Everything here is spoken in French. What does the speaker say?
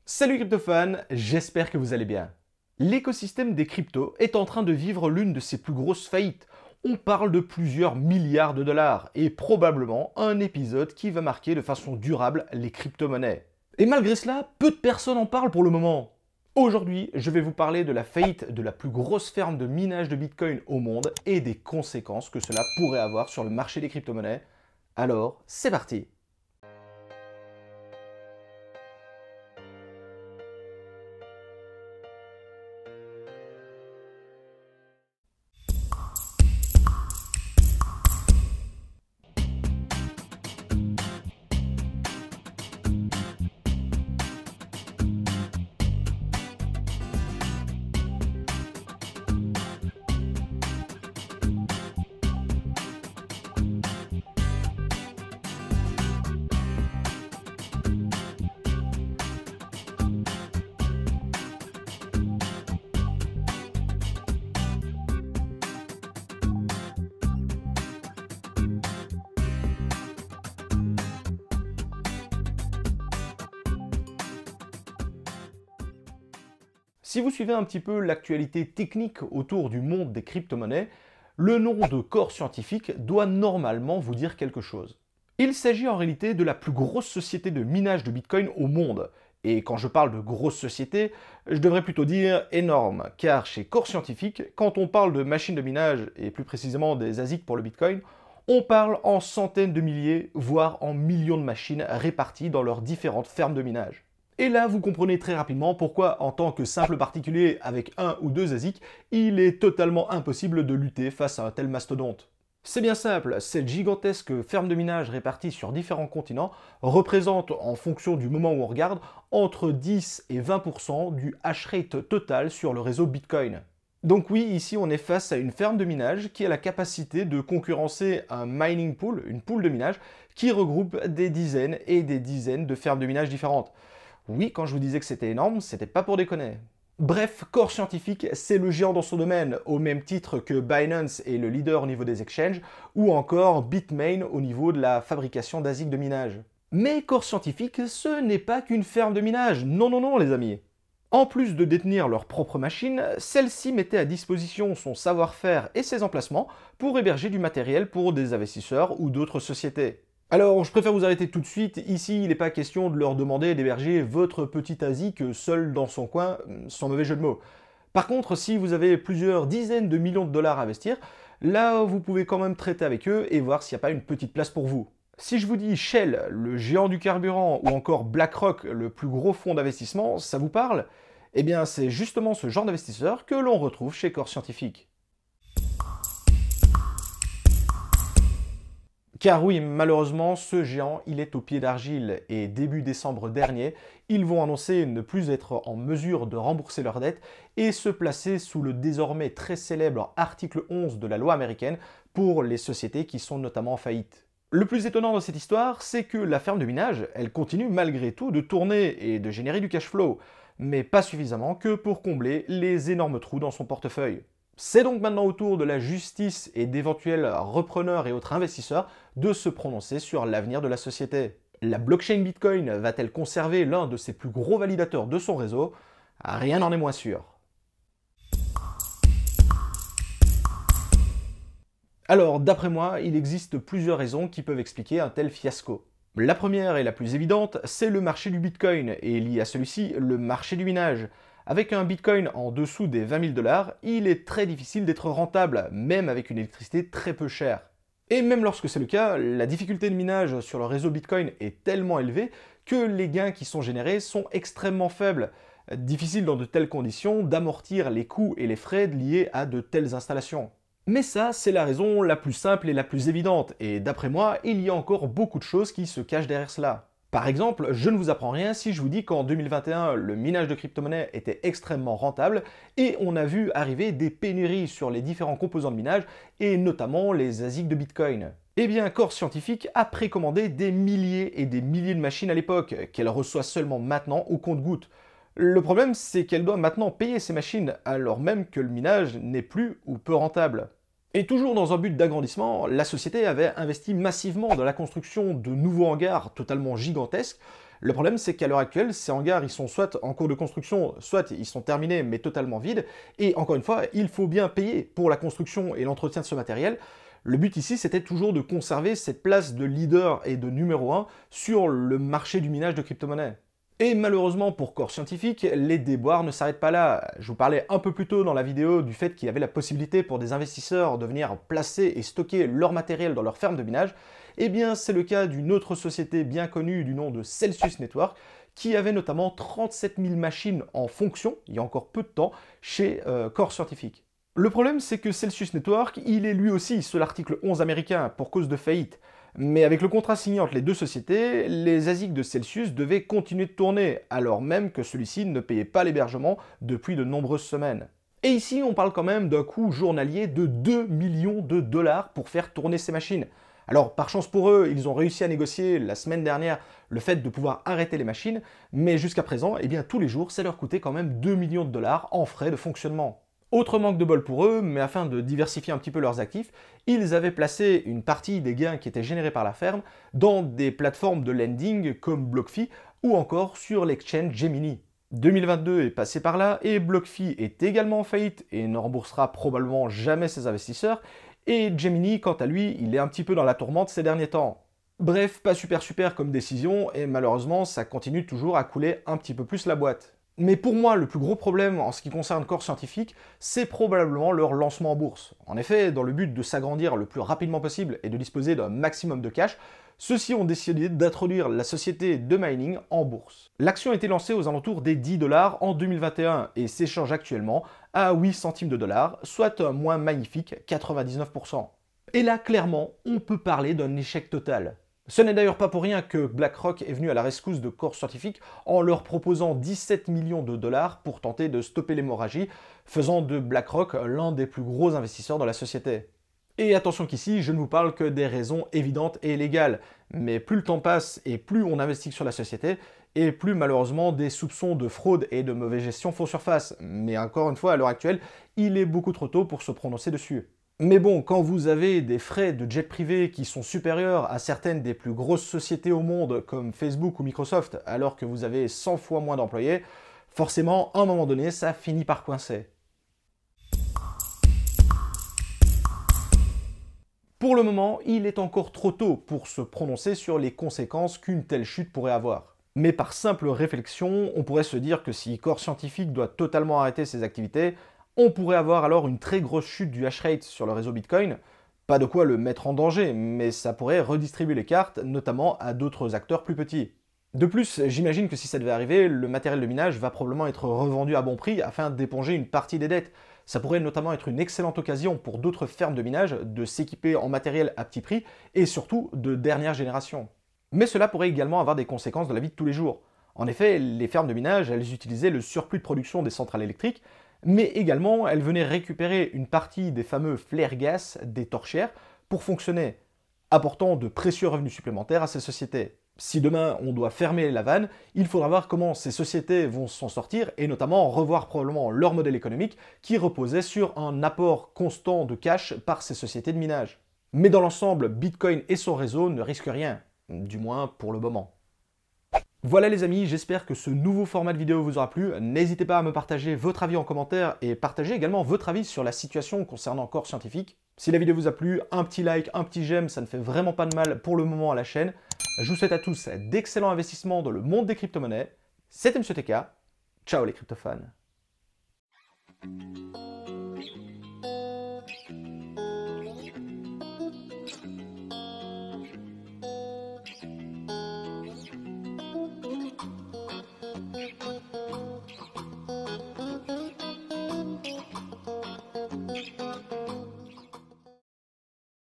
Salut crypto-fans, j'espère que vous allez bien. L'écosystème des cryptos est en train de vivre l'une de ses plus grosses faillites. On parle de plusieurs milliards de dollars et probablement un épisode qui va marquer de façon durable les crypto-monnaies. Et malgré cela, peu de personnes en parlent pour le moment. Aujourd'hui, je vais vous parler de la faillite de la plus grosse ferme de minage de Bitcoin au monde et des conséquences que cela pourrait avoir sur le marché des crypto-monnaies. Alors, c'est parti! Si vous suivez un petit peu l'actualité technique autour du monde des crypto-monnaies, le nom de Core Scientific doit normalement vous dire quelque chose. Il s'agit en réalité de la plus grosse société de minage de Bitcoin au monde. Et quand je parle de grosse société, je devrais plutôt dire énorme, car chez Core Scientific, quand on parle de machines de minage, et plus précisément des ASIC pour le Bitcoin, on parle en centaines de milliers, voire en millions de machines réparties dans leurs différentes fermes de minage. Et là, vous comprenez très rapidement pourquoi, en tant que simple particulier avec un ou deux ASIC, il est totalement impossible de lutter face à un tel mastodonte. C'est bien simple, cette gigantesque ferme de minage répartie sur différents continents représente, en fonction du moment où on regarde, entre 10 et 20% du hash rate total sur le réseau Bitcoin. Donc oui, ici on est face à une ferme de minage qui a la capacité de concurrencer un mining pool, une pool de minage, qui regroupe des dizaines et des dizaines de fermes de minage différentes. Oui, quand je vous disais que c'était énorme, c'était pas pour déconner. Bref, Core Scientific, c'est le géant dans son domaine, au même titre que Binance est le leader au niveau des exchanges, ou encore Bitmain au niveau de la fabrication d'ASIC de minage. Mais Core Scientific, ce n'est pas qu'une ferme de minage, non non non les amis. En plus de détenir leur propre machine, celle-ci mettait à disposition son savoir-faire et ses emplacements pour héberger du matériel pour des investisseurs ou d'autres sociétés. Alors, je préfère vous arrêter tout de suite, ici il n'est pas question de leur demander d'héberger votre petit ASIC seul dans son coin, sans mauvais jeu de mots. Par contre, si vous avez plusieurs dizaines de millions de dollars à investir, là vous pouvez quand même traiter avec eux et voir s'il n'y a pas une petite place pour vous. Si je vous dis Shell, le géant du carburant, ou encore BlackRock, le plus gros fonds d'investissement, ça vous parle? Eh bien c'est justement ce genre d'investisseurs que l'on retrouve chez Core Scientific. Car oui, malheureusement, ce géant, il est au pied d'argile et début décembre dernier, ils vont annoncer ne plus être en mesure de rembourser leurs dettes et se placer sous le désormais très célèbre article 11 de la loi américaine pour les sociétés qui sont notamment en faillite. Le plus étonnant dans cette histoire, c'est que la ferme de minage, elle continue malgré tout de tourner et de générer du cash flow, mais pas suffisamment que pour combler les énormes trous dans son portefeuille. C'est donc maintenant au tour de la justice et d'éventuels repreneurs et autres investisseurs de se prononcer sur l'avenir de la société. La blockchain Bitcoin va-t-elle conserver l'un de ses plus gros validateurs de son réseau? Rien n'en est moins sûr. Alors, d'après moi, il existe plusieurs raisons qui peuvent expliquer un tel fiasco. La première et la plus évidente, c'est le marché du Bitcoin, et lié à celui-ci, le marché du minage. Avec un Bitcoin en dessous des 20 000 dollars, il est très difficile d'être rentable, même avec une électricité très peu chère. Et même lorsque c'est le cas, la difficulté de minage sur le réseau Bitcoin est tellement élevée que les gains qui sont générés sont extrêmement faibles. Difficile dans de telles conditions d'amortir les coûts et les frais liés à de telles installations. Mais ça, c'est la raison la plus simple et la plus évidente, et d'après moi, il y a encore beaucoup de choses qui se cachent derrière cela. Par exemple, je ne vous apprends rien si je vous dis qu'en 2021, le minage de crypto-monnaies était extrêmement rentable et on a vu arriver des pénuries sur les différents composants de minage et notamment les ASIC de Bitcoin. Eh bien, Core Scientific a précommandé des milliers et des milliers de machines à l'époque, qu'elle reçoit seulement maintenant au compte-gouttes. Le problème, c'est qu'elle doit maintenant payer ces machines alors même que le minage n'est plus ou peu rentable. Et toujours dans un but d'agrandissement, la société avait investi massivement dans la construction de nouveaux hangars totalement gigantesques, Le problème, c'est qu'à l'heure actuelle, ces hangars, ils sont soit en cours de construction, soit ils sont terminés mais totalement vides. Et encore une fois, il faut bien payer pour la construction et l'entretien de ce matériel. Le but ici, c'était toujours de conserver cette place de leader et de numéro 1 sur le marché du minage de crypto-monnaies. Et malheureusement pour Core Scientific, les déboires ne s'arrêtent pas là. Je vous parlais un peu plus tôt dans la vidéo du fait qu'il y avait la possibilité pour des investisseurs de venir placer et stocker leur matériel dans leur ferme de minage. Eh bien, c'est le cas d'une autre société bien connue du nom de Celsius Network, qui avait notamment 37 000 machines en fonction, il y a encore peu de temps, chez Core Scientific. Le problème, c'est que Celsius Network, il est lui aussi sous l'article 11 américain pour cause de faillite. Mais avec le contrat signé entre les deux sociétés, les ASIC de Celsius devaient continuer de tourner, alors même que celui-ci ne payait pas l'hébergement depuis de nombreuses semaines. Et ici, on parle quand même d'un coût journalier de 2 millions de dollars pour faire tourner ces machines. Alors, par chance pour eux, ils ont réussi à négocier la semaine dernière le fait de pouvoir arrêter les machines, mais jusqu'à présent, eh bien, tous les jours, ça leur coûtait quand même 2 millions de dollars en frais de fonctionnement. Autre manque de bol pour eux, mais afin de diversifier un petit peu leurs actifs, ils avaient placé une partie des gains qui étaient générés par la ferme dans des plateformes de lending comme BlockFi ou encore sur l'exchange Gemini. 2022 est passé par là et BlockFi est également en faillite et ne remboursera probablement jamais ses investisseurs. Et Gemini, quant à lui, il est un petit peu dans la tourmente ces derniers temps. Bref, pas super comme décision et malheureusement ça continue toujours à couler un petit peu plus la boîte. Mais pour moi, le plus gros problème en ce qui concerne Core Scientific, c'est probablement leur lancement en bourse. En effet, dans le but de s'agrandir le plus rapidement possible et de disposer d'un maximum de cash, ceux-ci ont décidé d'introduire la société de mining en bourse. L'action a été lancée aux alentours des 10 $ en 2021 et s'échange actuellement à 8 centimes de dollars, soit un moins magnifique 99%. Et là, clairement, on peut parler d'un échec total. Ce n'est d'ailleurs pas pour rien que BlackRock est venu à la rescousse de Core Scientific en leur proposant 17 millions de dollars pour tenter de stopper l'hémorragie, faisant de BlackRock l'un des plus gros investisseurs dans la société. Et attention qu'ici, je ne vous parle que des raisons évidentes et légales, mais plus le temps passe et plus on investit sur la société, et plus malheureusement des soupçons de fraude et de mauvaise gestion font surface. Mais encore une fois, à l'heure actuelle, il est beaucoup trop tôt pour se prononcer dessus. Mais bon, quand vous avez des frais de jet privé qui sont supérieurs à certaines des plus grosses sociétés au monde comme Facebook ou Microsoft, alors que vous avez 100 fois moins d'employés, forcément, à un moment donné, ça finit par coincer. Pour le moment, il est encore trop tôt pour se prononcer sur les conséquences qu'une telle chute pourrait avoir. Mais par simple réflexion, on pourrait se dire que si Core Scientific doit totalement arrêter ses activités, on pourrait avoir alors une très grosse chute du hash rate sur le réseau Bitcoin. Pas de quoi le mettre en danger, mais ça pourrait redistribuer les cartes, notamment à d'autres acteurs plus petits. De plus, j'imagine que si ça devait arriver, le matériel de minage va probablement être revendu à bon prix afin d'éponger une partie des dettes. Ça pourrait notamment être une excellente occasion pour d'autres fermes de minage de s'équiper en matériel à petit prix et surtout de dernière génération. Mais cela pourrait également avoir des conséquences dans la vie de tous les jours. En effet, les fermes de minage, elles utilisaient le surplus de production des centrales électriques, mais également elles venaient récupérer une partie des fameux flare gas des torchères pour fonctionner, apportant de précieux revenus supplémentaires à ces sociétés. Si demain on doit fermer la vanne, il faudra voir comment ces sociétés vont s'en sortir et notamment revoir probablement leur modèle économique qui reposait sur un apport constant de cash par ces sociétés de minage. Mais dans l'ensemble, Bitcoin et son réseau ne risquent rien, du moins pour le moment. Voilà les amis, j'espère que ce nouveau format de vidéo vous aura plu. N'hésitez pas à me partager votre avis en commentaire et partagez également votre avis sur la situation concernant Core Scientific. Si la vidéo vous a plu, un petit like, un petit j'aime, ça ne fait vraiment pas de mal pour le moment à la chaîne. Je vous souhaite à tous d'excellents investissements dans le monde des crypto-monnaies. C'était M. TK. Ciao les crypto-fans.